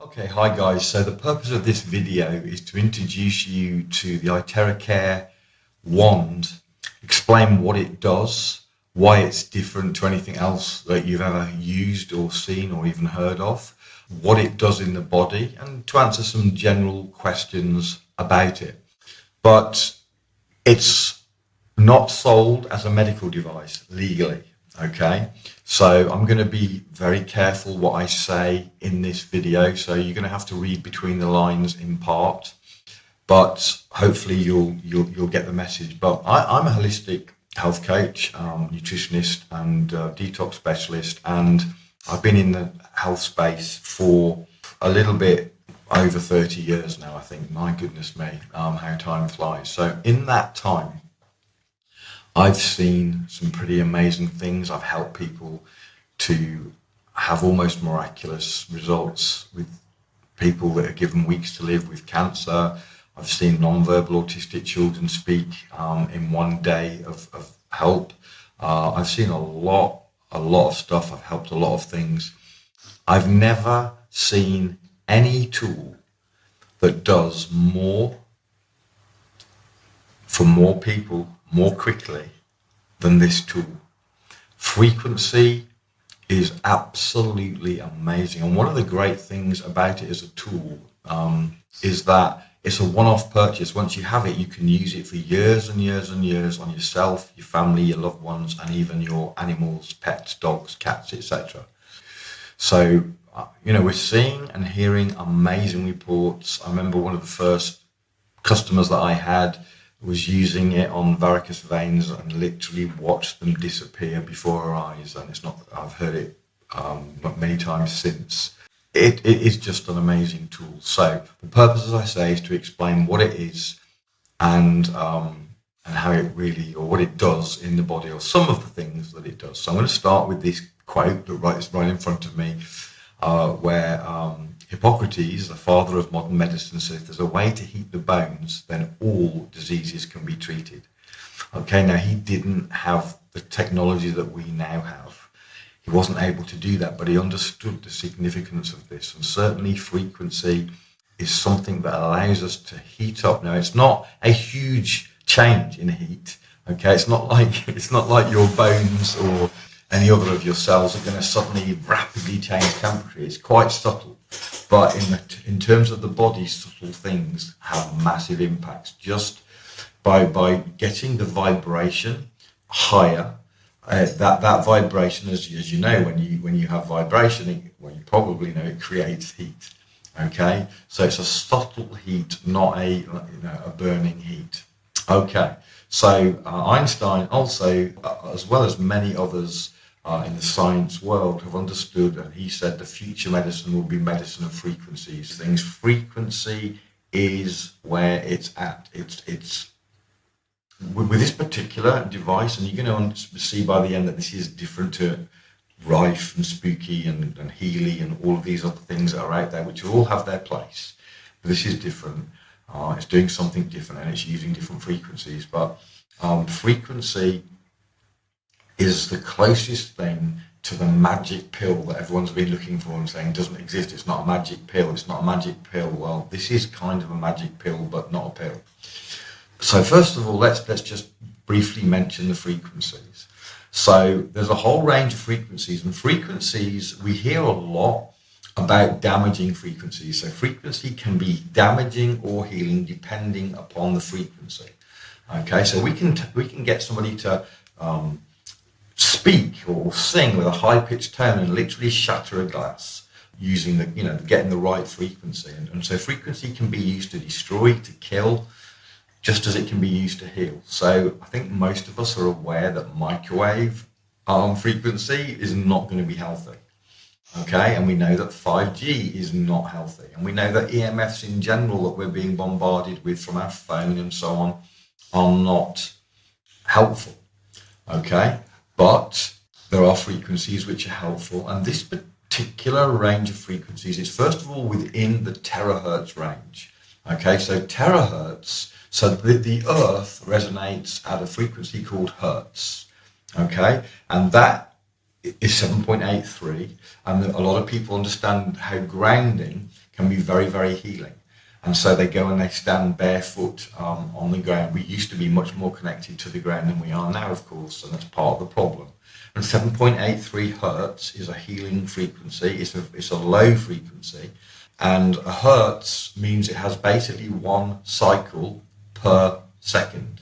Okay, hi guys. So the purpose of this video is to introduce you to the iTeraCare wand, explain what it does, why it's different to anything else that you've ever used or seen or even heard of, what it does in the body, and to answer some general questions about it. But it's not sold as a medical device legally. Okay, so I'm going to be very careful what I say in this video, so you're going to have to read between the lines in part, but hopefully you'll get the message. But I'm a holistic health coach, nutritionist and detox specialist, and I've been in the health space for a little bit over 30 years now, I think. My goodness me, how time flies. So in that time, I've seen some pretty amazing things. I've helped people to have almost miraculous results with people that are given weeks to live with cancer. I've seen non-verbal autistic children speak in one day of help. I've seen a lot of stuff. I've helped a lot of things. I've never seen any tool that does more for more people more quickly than this tool. Frequency is absolutely amazing, and one of the great things about it as a tool is that it's a one-off purchase. Once you have it, you can use it for years and years and years on yourself, your family, your loved ones, and even your animals, pets, dogs, cats, etc. So we're seeing and hearing amazing reports. I remember one of the first customers that I had was using it on varicose veins and literally watched them disappear before our eyes. And it's not, I've heard it many times since. It is just an amazing tool. So the purpose, as I say, is to explain what it is and how it really, or what it does in the body, or some of the things that it does. So I'm going to start with this quote that is right in front of me, where Hippocrates, the father of modern medicine, says there's a way to heat the bones, then all diseases can be treated. Okay, now he didn't have the technology that we now have. He wasn't able to do that, but he understood the significance of this. And certainly frequency is something that allows us to heat up. Now, it's not a huge change in heat. Okay, it's not like your bones or any other of your cells are going to suddenly rapidly change temperature. It's quite subtle, but in terms of the body, subtle things have massive impacts just by getting the vibration higher. That vibration, as you know, when you have vibration, you probably know it creates heat. Okay, so it's a subtle heat, not a burning heat. Okay, so Einstein also, as well as many others in the science world, have understood, and he said the future medicine will be medicine of frequencies. Things frequency is where it's at. It's with this particular device, and you're going to see by the end that this is different to Rife and Spooky and Healy and all of these other things that are out there, which all have their place. But this is different. It's doing something different, and it's using different frequencies. But frequency is the closest thing to the magic pill that everyone's been looking for and saying doesn't exist. It's not a magic pill. It's not a magic pill. Well, this is kind of a magic pill, but not a pill. So first of all, let's just briefly mention the frequencies. So there's a whole range of frequencies, and frequencies, we hear a lot about damaging frequencies. So frequency can be damaging or healing depending upon the frequency. Okay, so we can get somebody to speak or sing with a high-pitched tone and literally shatter a glass using getting the right frequency. And so frequency can be used to destroy, to kill, just as it can be used to heal. So I think most of us are aware that microwave frequency is not going to be healthy. Okay, and we know that 5G is not healthy, and we know that EMFs in general that we're being bombarded with from our phone and so on are not helpful. Okay, but there are frequencies which are helpful, and this particular range of frequencies is first of all within the terahertz range. Okay, so terahertz, so the earth resonates at a frequency called hertz. Okay, and that is 7.83, and a lot of people understand how grounding can be very, very healing. And so they go and they stand barefoot on the ground. We used to be much more connected to the ground than we are now, of course, and that's part of the problem. And 7.83 hertz is a healing frequency. It's a low frequency. And a hertz means it has basically one cycle per second,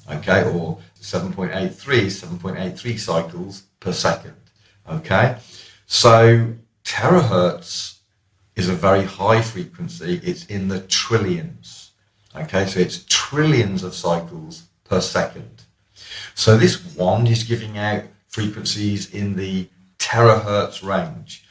okay? Or 7.83 cycles per second, okay? So terahertz is a very high frequency. It's in the trillions, okay? So it's trillions of cycles per second. So this wand is giving out frequencies in the terahertz range.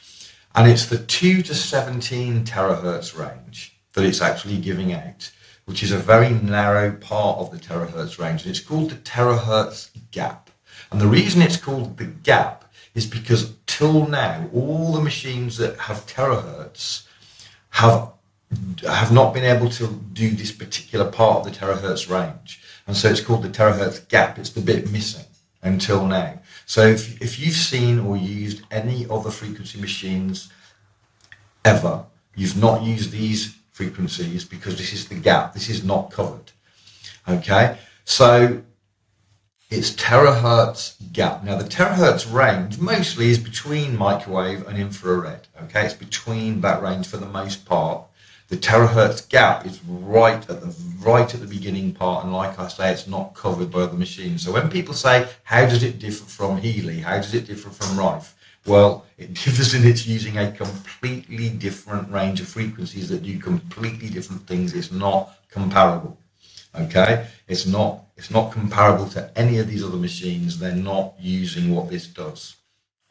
And it's the 2 to 17 terahertz range that it's actually giving out, which is a very narrow part of the terahertz range. And it's called the terahertz gap. And the reason it's called the gap is because till now, all the machines that have terahertz have not been able to do this particular part of the terahertz range. And so it's called the terahertz gap. It's the bit missing until now. So if you've seen or used any other frequency machines ever, you've not used these frequencies because this is the gap. This is not covered. Okay, so it's terahertz gap. Now the terahertz range mostly is between microwave and infrared. Okay, it's between that range for the most part. The terahertz gap is right at the beginning part, and like I say, it's not covered by other machines. So when people say, how does it differ from Healy? How does it differ from Rife? Well, it differs in it's using a completely different range of frequencies that do completely different things. It's not comparable. Okay, it's not comparable to any of these other machines. They're not using what this does.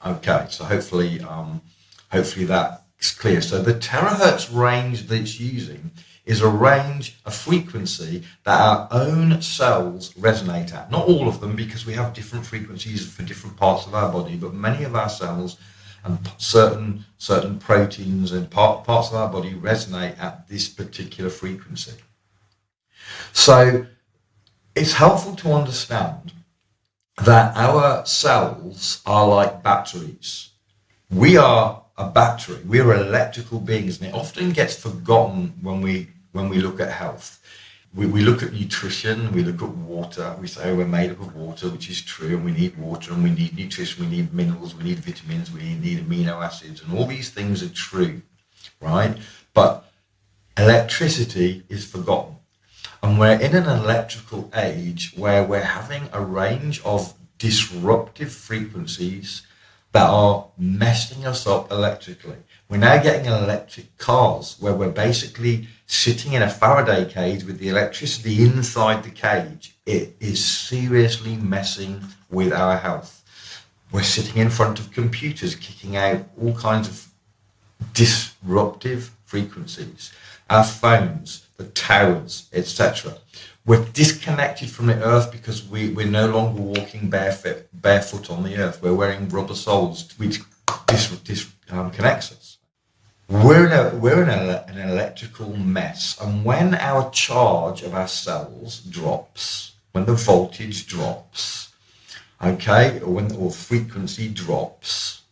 Okay, so hopefully that is clear. So the terahertz range that it's using is a range, a frequency that our own cells resonate at. Not all of them, because we have different frequencies for different parts of our body, but many of our cells and certain proteins and parts of our body resonate at this particular frequency. So it's helpful to understand that our cells are like batteries. We are a battery. We're electrical beings, and it often gets forgotten when we look at health. We look at nutrition, we look at water, we say, oh, we're made up of water, which is true, and we need water, and we need nutrition, we need minerals, we need vitamins, we need amino acids, and all these things are true, right? But electricity is forgotten. And we're in an electrical age where we're having a range of disruptive frequencies that are messing us up electrically. We're now getting electric cars where we're basically sitting in a Faraday cage with the electricity inside the cage. It is seriously messing with our health. We're sitting in front of computers kicking out all kinds of disruptive frequencies. Our phones, the towers, etc. We're disconnected from the earth because we're no longer walking barefoot on the earth. We're wearing rubber soles, which disconnects us. We're in an electrical mess, and when our charge of our cells drops, when the voltage drops, okay, or frequency drops,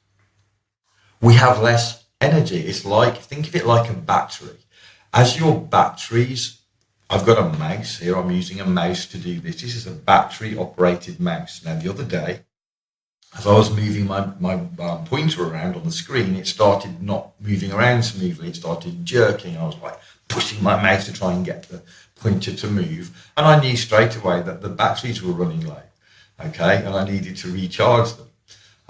we have less energy. It's like, think of it like a battery. As your batteries, I've got a mouse here. I'm using a mouse to do this. This is a battery-operated mouse. Now, the other day, as I was moving my pointer around on the screen, it started not moving around smoothly. It started jerking. I was like pushing my mouse to try and get the pointer to move. And I knew straight away that the batteries were running low, okay? And I needed to recharge them,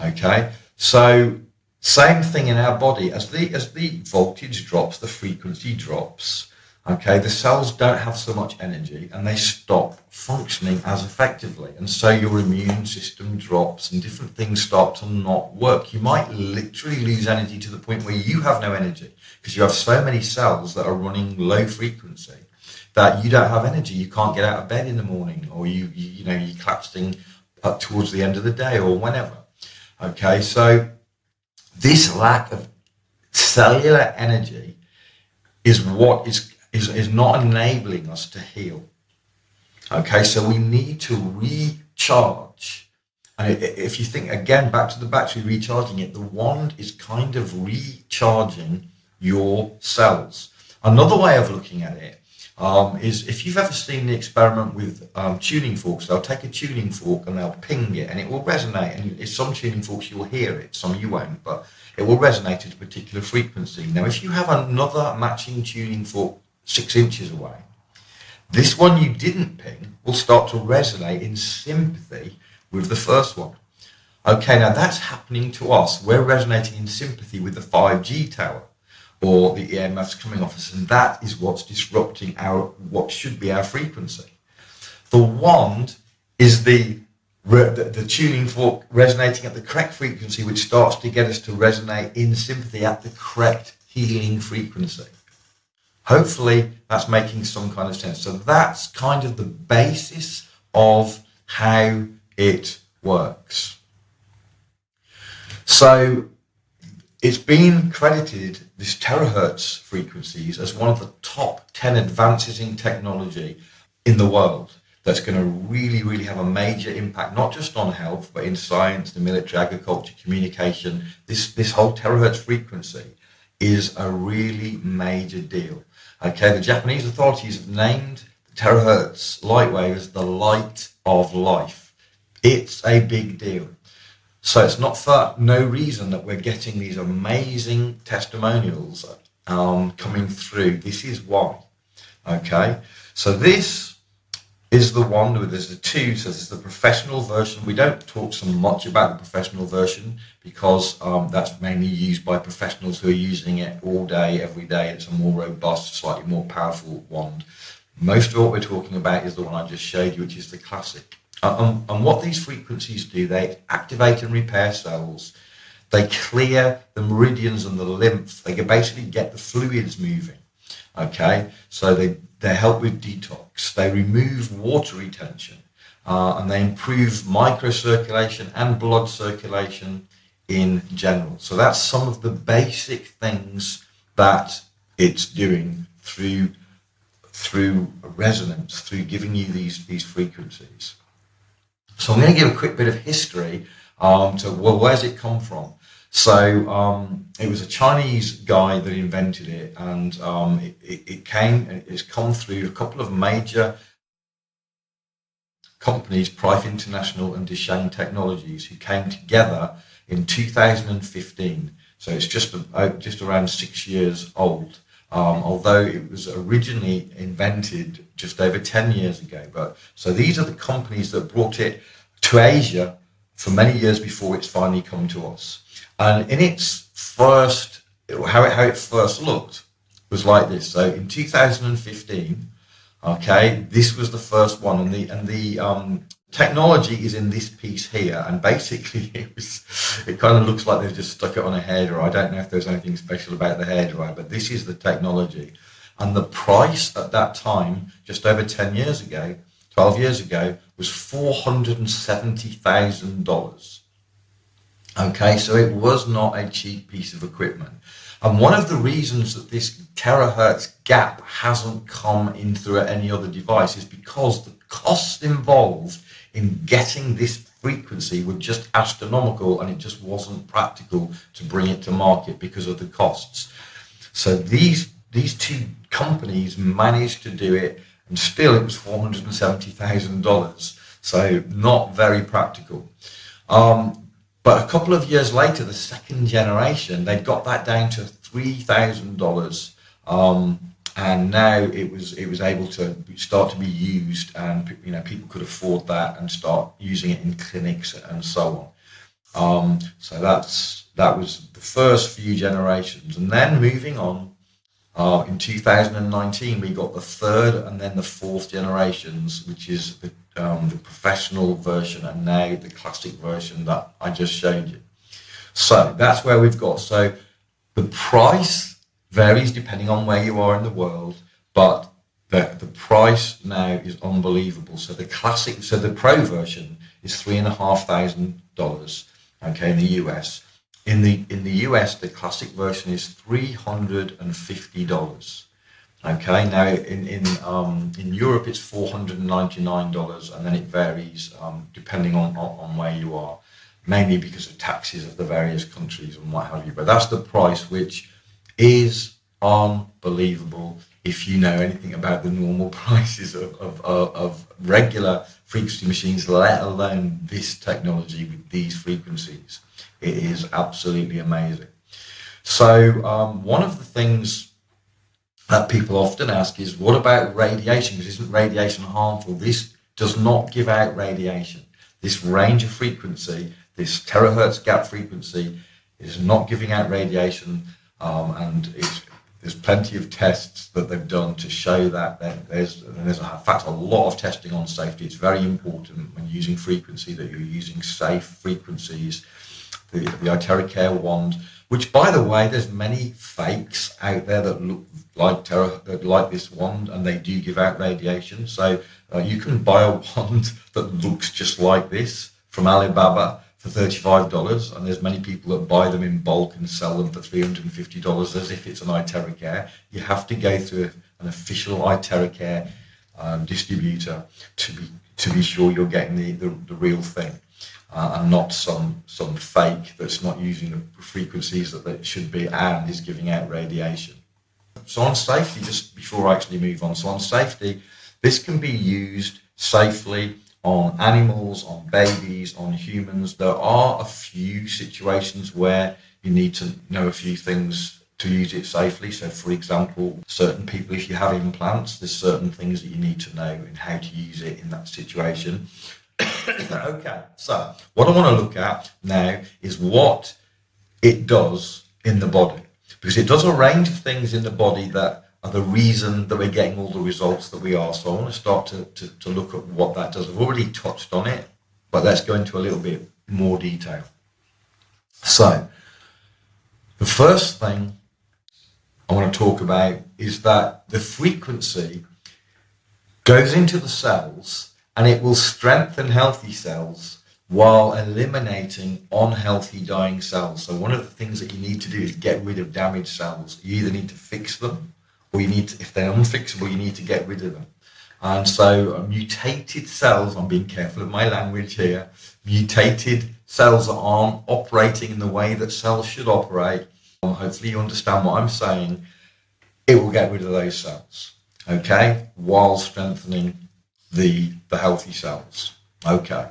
okay? So same thing in our body. As the voltage drops, the frequency drops, okay, the cells don't have so much energy and they stop functioning as effectively. And so your immune system drops and different things start to not work. You might literally lose energy to the point where you have no energy because you have so many cells that are running low frequency that you don't have energy. You can't get out of bed in the morning, or you're collapsing up towards the end of the day or whenever. Okay, so this lack of cellular energy is what is not enabling us to heal. Okay, so we need to recharge. And if you think again back to the battery recharging it, the wand is kind of recharging your cells. Another way of looking at it is if you've ever seen the experiment with tuning forks. They'll take a tuning fork and they'll ping it and it will resonate, and some tuning forks you'll hear it, some you won't, but it will resonate at a particular frequency. Now if you have another matching tuning fork 6 inches away, this one you didn't ping will start to resonate in sympathy with the first one. Okay, now that's happening to us. We're resonating in sympathy with the 5G tower, or the EMFs coming off us, and that is what's disrupting what should be our frequency. The wand is the tuning fork resonating at the correct frequency, which starts to get us to resonate in sympathy at the correct healing frequency. Hopefully that's making some kind of sense. So that's kind of the basis of how it works. So it's been credited, this terahertz frequencies, as one of the top 10 advances in technology in the world that's going to really, really have a major impact, not just on health, but in science, the military, agriculture, communication. This whole terahertz frequency is a really major deal. Okay, the Japanese authorities have named the terahertz light wave as the light of life. It's a big deal. So it's not for no reason that we're getting these amazing testimonials coming through. This is why. Okay, so this is the one where there's the two. So this is the professional version. We don't talk so much about the professional version because that's mainly used by professionals who are using it all day, every day. It's a more robust, slightly more powerful wand. Most of what we're talking about is the one I just showed you, which is the classic. And what these frequencies do, they activate and repair cells. They clear the meridians and the lymph. They can basically get the fluids moving. Okay, so they help with detox. They remove water retention, and they improve microcirculation and blood circulation in general. So that's some of the basic things that it's doing through resonance, through giving you these frequencies. So I'm going to give a quick bit of history to, well, where's it come from? So it was a Chinese guy that invented it, and it's come through a couple of major companies, Price International and Deshane Technologies, who came together in 2015. So it's just around 6 years old. Although it was originally invented just over 10 years ago. But so these are the companies that brought it to Asia for many years before it's finally come to us. And in its first, how it first looked was like this. So in 2015, okay, this was the first one, and the technology is in this piece here, and basically it kind of looks like they've just stuck it on a hairdryer. I don't know if there's anything special about the hairdryer, but this is the technology. And the price at that time, just over 10 years ago, 12 years ago, was $470,000. Okay, so it was not a cheap piece of equipment. And one of the reasons that this terahertz gap hasn't come in through any other device is because the costs involved in getting this frequency were just astronomical, and it just wasn't practical to bring it to market because of the costs. So these two companies managed to do it, and still it was $470,000. So not very practical. But a couple of years later, the second generation, they got that down to $3,000, and now it was able to start to be used, and people could afford that and start using it in clinics and so on. So that was the first few generations, and then moving on. In 2019, we got the third and then the fourth generations, which is the professional version, and now the classic version that I just showed you. So that's where we've got. So the price varies depending on where you are in the world, but the price now is unbelievable. So the pro version is $3,500, okay, in the US. In the US, the classic version is $350. Okay, now in Europe it's $499, and then it varies depending on where you are, mainly because of taxes of the various countries and what have you. But that's the price, which is unbelievable if you know anything about the normal prices of regular frequency machines, let alone this technology with these frequencies. It is absolutely amazing. So one of the things that people often ask is, what about radiation? Because isn't radiation harmful? This does not give out radiation. This range of frequency, this terahertz gap frequency, is not giving out radiation, and there's plenty of tests that they've done to show that. There's in fact a lot of testing on safety. It's very important when using frequency that you're using safe frequencies. The iTeraCare wand, which, by the way, there's many fakes out there that look like this wand, and they do give out radiation. So you can buy a wand that looks just like this from Alibaba for $35, and there's many people that buy them in bulk and sell them for $350 as if it's an iTeraCare. You have to go through an official iTeraCare distributor to be sure you're getting the real thing. And not some fake that's not using the frequencies that it should be and is giving out radiation. So on safety, just before I actually move on, so on safety, this can be used safely on animals, on babies, on humans. There are a few situations where you need to know a few things to use it safely. So for example, certain people, if you have implants, there's certain things that you need to know in how to use it in that situation. Okay, so what I want to look at now is what it does in the body, because it does a range of things in the body that are the reason that we're getting all the results that we are. So I want to start to look at what that does. I've already touched on it, but let's go into a little bit more detail. So the first thing I want to talk about is that the frequency goes into the cells and it will strengthen healthy cells while eliminating unhealthy dying cells. So one of the things that you need to do is get rid of damaged cells. You either need to fix them, or you need to, if they're unfixable, you need to get rid of them. And so mutated cells, I'm being careful of my language here, mutated cells that aren't operating in the way that cells should operate, hopefully you understand what I'm saying, it will get rid of those cells, okay, while strengthening the healthy cells. Okay.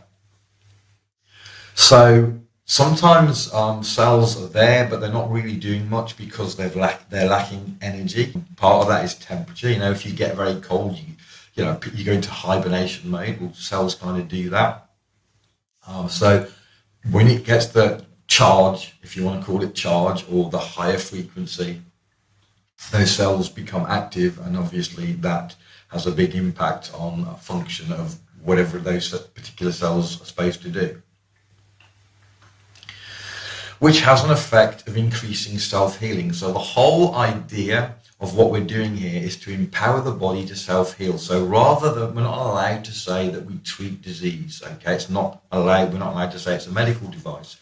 So sometimes cells are there, but they're not really doing much because they're lacking energy. Part of that is temperature. You know, if you get very cold, you go into hibernation mode. Well, cells kind of do that. So when it gets the charge, if you want to call it charge, or the higher frequency, those cells become active, and obviously that has a big impact on a function of whatever those particular cells are supposed to do, which has an effect of increasing self-healing. So the whole idea of what we're doing here is to empower the body to self-heal. So rather than, we're not allowed to say that we treat disease, okay? It's not allowed, we're not allowed to say it's a medical device,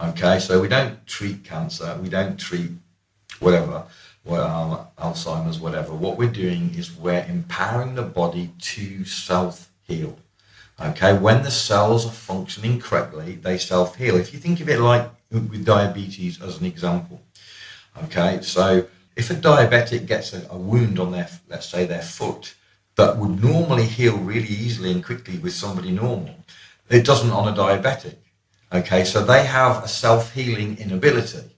okay? So we don't treat cancer, we don't treat whatever, Alzheimer's, whatever. What we're doing is we're empowering the body to self-heal. Okay, when the cells are functioning correctly, they self-heal. If you think of it like with diabetes as an example, okay, so if a diabetic gets a wound on their, let's say their foot, that would normally heal really easily and quickly with somebody normal, it doesn't on a diabetic. Okay, so they have a self-healing inability.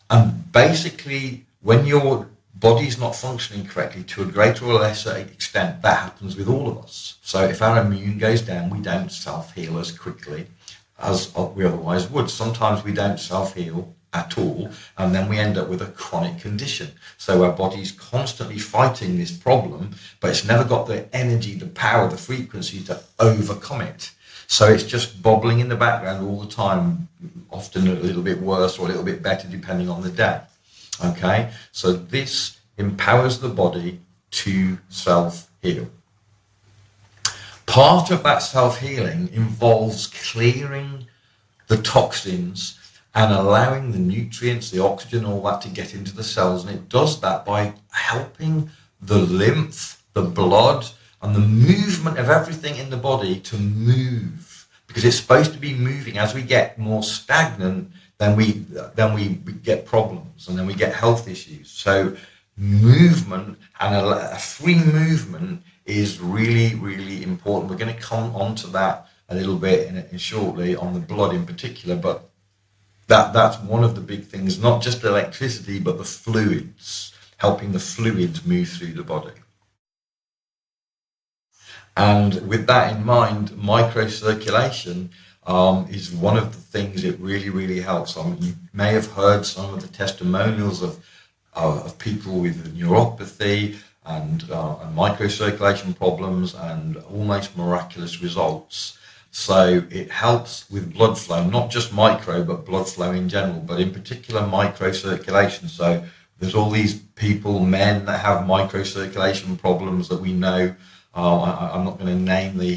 And basically, when your body's not functioning correctly to a greater or lesser extent, that happens with all of us. So if our immune goes down, we don't self-heal as quickly as we otherwise would. Sometimes we don't self-heal at all, and then we end up with a chronic condition. So our body's constantly fighting this problem, but it's never got the energy, the power, the frequency to overcome it. So it's just bobbling in the background all the time, often a little bit worse or a little bit better depending on the day. Okay, so this empowers the body to self-heal. Part of that self-healing involves clearing the toxins and allowing the nutrients, the oxygen, all that to get into the cells. And it does that by helping the lymph, the blood, and the movement of everything in the body to move. Because it's supposed to be moving. As we get more stagnant, then we get problems, and then we get health issues. So movement and a free movement is really, really important. We're going to come on to that a little bit in shortly on the blood in particular, but that's one of the big things, not just electricity, but the fluids, helping the fluids move through the body. And with that in mind, microcirculation is one of the things it really, really helps. You may have heard some of the testimonials of people with neuropathy and microcirculation problems and almost miraculous results. So it helps with blood flow, not just micro, but blood flow in general, but in particular microcirculation. So there's all these people, men that have microcirculation problems that we know. I'm not going to name the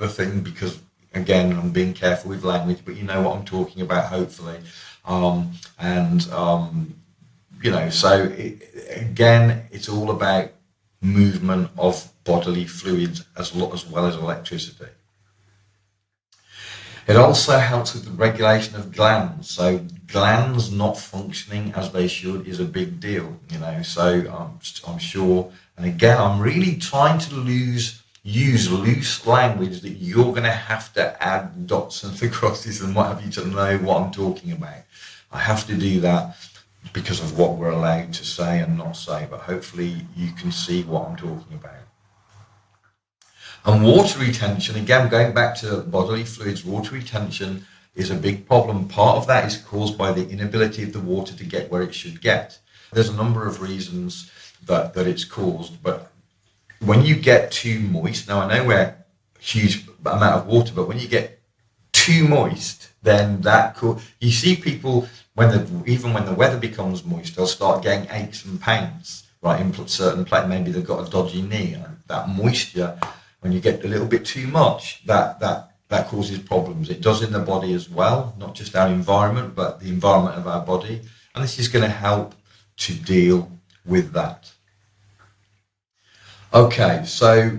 thing because, again, I'm being careful with language, but you know what I'm talking about, hopefully. You know, so again, it's all about movement of bodily fluids as well as electricity. It also helps with the regulation of glands. So glands not functioning as they should is a big deal, you know. So I'm sure, and again, I'm really trying to use loose language that you're going to have to add dots and the crosses and what have you to know what I'm talking about. I have to do that because of what we're allowed to say and not say, but hopefully you can see what I'm talking about. And water retention, again, going back to bodily fluids, water retention is a big problem. Part of that is caused by the inability of the water to get where it should get. There's a number of reasons that it's caused, but when you get too moist, now I know we're a huge amount of water, but when you get too moist, then you see people, even when the weather becomes moist, they'll start getting aches and pains, right, in certain places. Maybe they've got a dodgy knee, and that moisture, when you get a little bit too much, that causes problems. It does in the body as well, not just our environment, but the environment of our body. And this is going to help to deal with that. Okay, so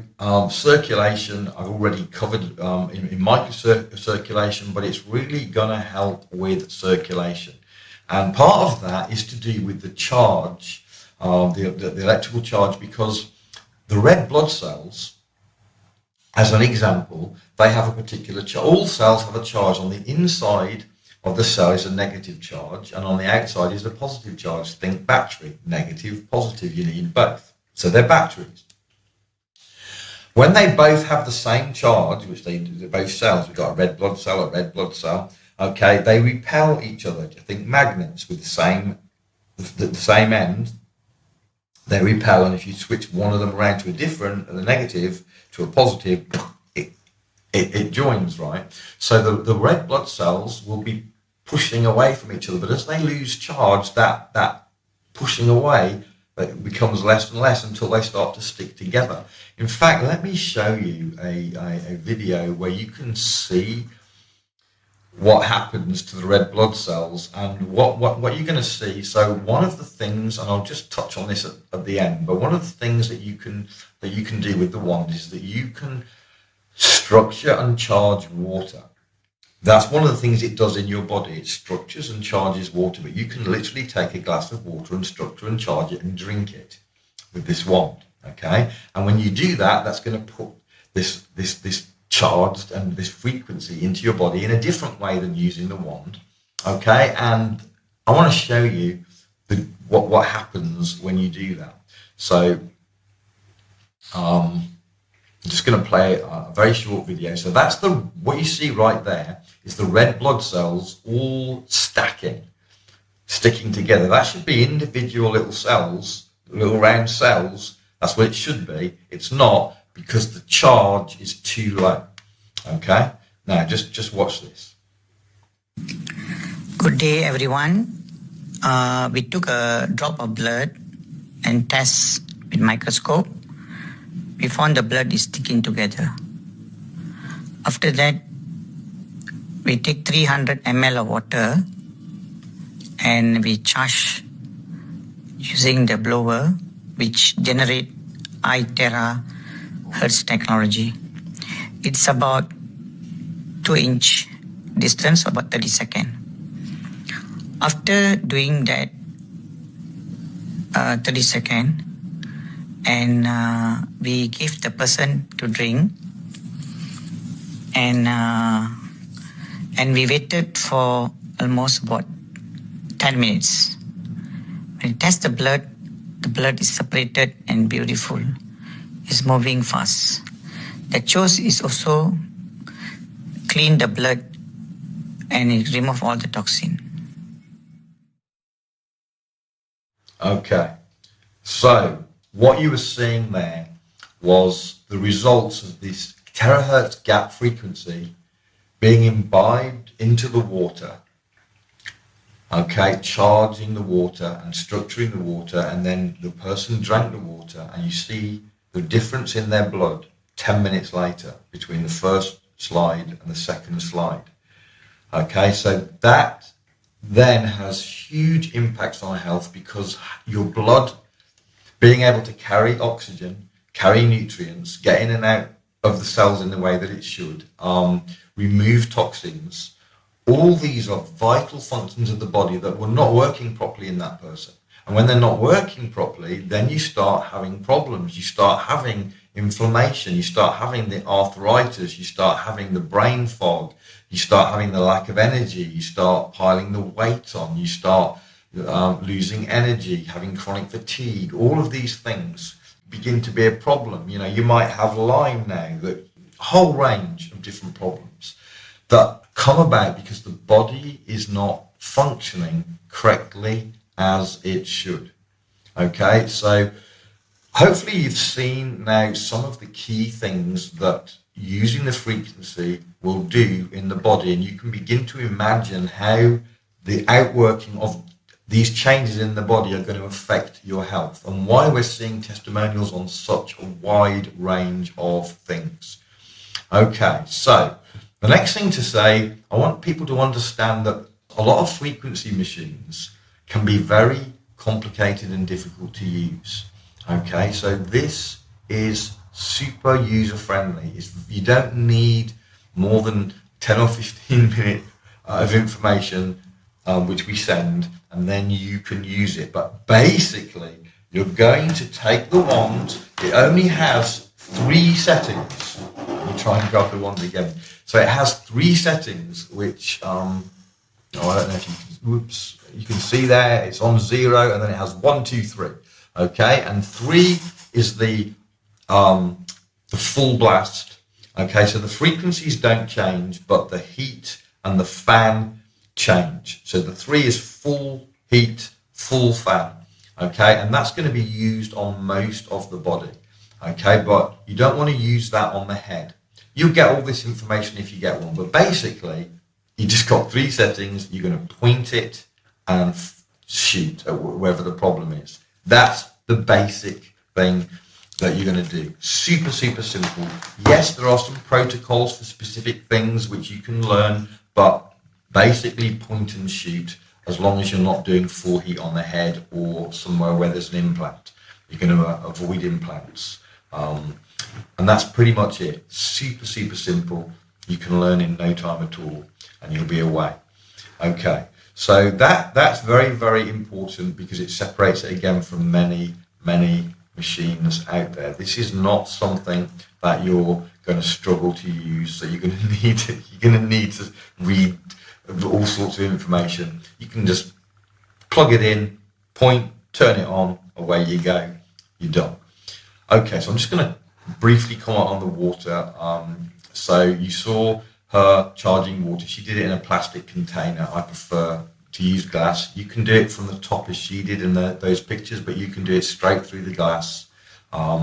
circulation, I've already covered in microcirculation, but it's really going to help with circulation. And part of that is to do with the charge, the electrical charge, because the red blood cells, as an example, they have a particular charge. All cells have a charge. On the inside of the cell is a negative charge, and on the outside is a positive charge. Think battery, negative, positive, you need both. So they're batteries. When they both have the same charge, which they're both cells, we've got a red blood cell, okay, they repel each other. I think magnets with the same end, they repel, and if you switch one of them around to a different, the negative to a positive, it joins, right? So the red blood cells will be pushing away from each other, but as they lose charge, that pushing away becomes less and less until they start to stick together. In fact, let me show you a video where you can see what happens to the red blood cells and what you're going to see. So one of the things, and I'll just touch on this at the end, but one of the things that you can do with the wand is that you can structure and charge water. That's one of the things it does in your body. It structures and charges water, but you can literally take a glass of water and structure and charge it and drink it with this wand, okay? And when you do that, that's going to put this charged and this frequency into your body in a different way than using the wand, okay? And I want to show you what happens when you do that. So I'm just going to play a very short video. So that's what you see right there is the red blood cells all sticking together. That should be individual little cells, little round cells. That's what it should be. It's not, because the charge is too low. Okay? Now just watch this. Good day, everyone. We took a drop of blood and test with microscope. We found the blood is sticking together. After that, we take 300 ml of water and we charge using the blower, which generate iTeraHertz technology. It's about 2-inch distance, about 30 seconds. After doing that, 30 seconds, and we give the person to drink, and we waited for almost about 10 minutes. When you test the blood is separated and beautiful. It's moving fast. The chose is also clean the blood and it remove all the toxin. Okay, so what you were seeing there was the results of this terahertz gap frequency being imbibed into the water, okay, charging the water and structuring the water, and then the person drank the water and you see the difference in their blood 10 minutes later between the first slide and the second slide. Okay, so that then has huge impacts on health, because your blood being able to carry oxygen, carry nutrients, get in and out of the cells in the way that it should, remove toxins. All these are vital functions of the body that were not working properly in that person. And when they're not working properly, then you start having problems. You start having inflammation. You start having the arthritis. You start having the brain fog. You start having the lack of energy. You start piling the weight on. You start losing energy, having chronic fatigue. All of these things begin to be a problem. You know, you might have Lyme now, that whole range of different problems that come about because the body is not functioning correctly as it should. Okay, so hopefully you've seen now some of the key things that using the frequency will do in the body, and you can begin to imagine how the outworking of these changes in the body are going to affect your health, and why we're seeing testimonials on such a wide range of things. Okay, so the next thing to say, I want people to understand that a lot of frequency machines can be very complicated and difficult to use. Okay, so this is super user friendly. You don't need more than 10 or 15 minutes of information which we send, and then you can use it. But basically, you're going to take the wand. It only has 3 settings. Let me try and grab the wand again. So it has 3 settings, which I don't know if you can, whoops, you can see there. It's on 0, and then it has 1, 2, 3. Okay, and 3 is the full blast. Okay, so the frequencies don't change, but the heat and the fan change. So the 3 is full heat, full fan. Okay, and that's going to be used on most of the body. Okay, but you don't want to use that on the head. You'll get all this information if you get one, but basically you just got 3 settings. You're going to point it and shoot at wherever the problem is. That's the basic thing that you're going to do. Super, super simple. Yes, there are some protocols for specific things which you can learn, but basically point and shoot, as long as you're not doing full heat on the head or somewhere where there's an implant. You're going to avoid implants. And that's pretty much it. Super, super simple. You can learn in no time at all, and you'll be away. Okay, so that's very, very important, because it separates it again from many, many machines out there. This is not something that you're going to struggle to use, so you're going to need to read all sorts of information. You can just plug it in, point, turn it on, away you go, you're done. Okay, so I'm just going to briefly comment on the water. So you saw her charging water. She did it in a plastic container. I prefer to use glass. You can do it from the top as she did in those pictures, but you can do it straight through the glass, or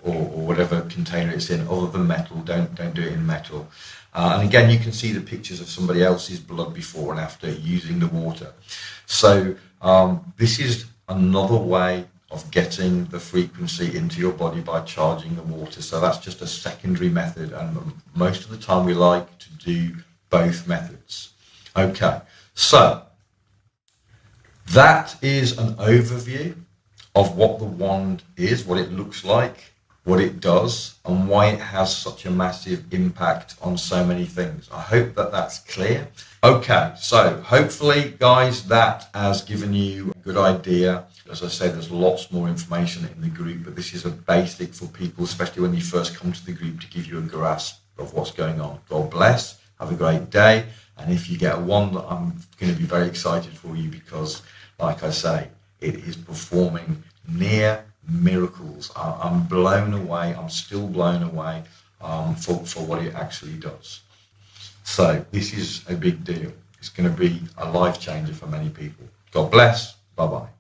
whatever container it's in, other than metal. Don't do it in metal. And again, you can see the pictures of somebody else's blood before and after using the water. So this is another way of getting the frequency into your body by charging the water. So that's just a secondary method, and most of the time we like to do both methods. Okay, so that is an overview of what the wand is, what it looks like, what it does and why it has such a massive impact on so many things. I hope that that's clear. Okay, so hopefully, guys, that has given you a good idea. As I said, there's lots more information in the group, but this is a basic for people, especially when you first come to the group, to give you a grasp of what's going on. God bless. Have a great day. And if you get a wand, I'm going to be very excited for you because, like I say, it is performing near miracles. I'm blown away. I'm still blown away for what it actually does. So this is a big deal. It's going to be a life changer for many people. God bless. Bye-bye.